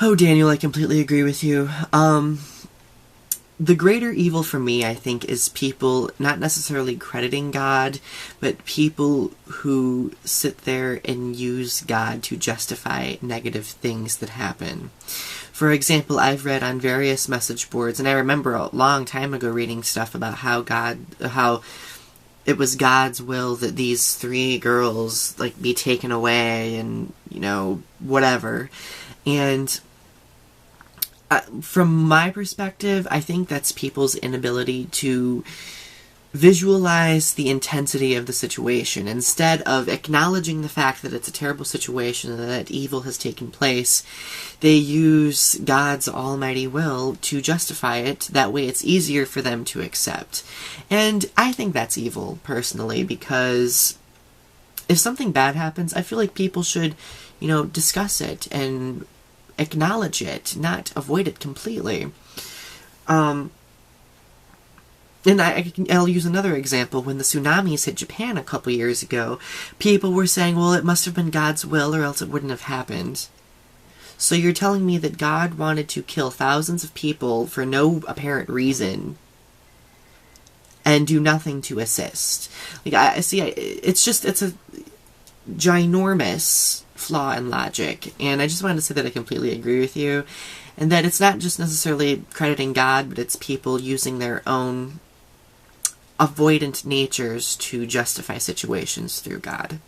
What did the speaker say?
Oh, Daniel, I completely agree with you. The greater evil for me, I think, is people not necessarily crediting God, but people who sit there and use God to justify negative things that happen. For example, I've read on various message boards, and I remember a long time ago reading stuff about how it was God's will that these three girls, like, be taken away and, whatever. And from my perspective, I think that's people's inability to visualize the intensity of the situation. Instead of acknowledging the fact that it's a terrible situation and that evil has taken place, they use God's almighty will to justify it. That way it's easier for them to accept. And I think that's evil, personally, because if something bad happens, I feel like people should, discuss it and acknowledge it, not avoid it completely. And I'll use another example. When the tsunamis hit Japan a couple years ago, people were saying, well, it must have been God's will or else it wouldn't have happened. So you're telling me that God wanted to kill thousands of people for no apparent reason and do nothing to assist. It's a ginormous flaw in logic, and I just wanted to say that I completely agree with you, and that it's not just necessarily crediting God, but it's people using their own avoidant natures to justify situations through God.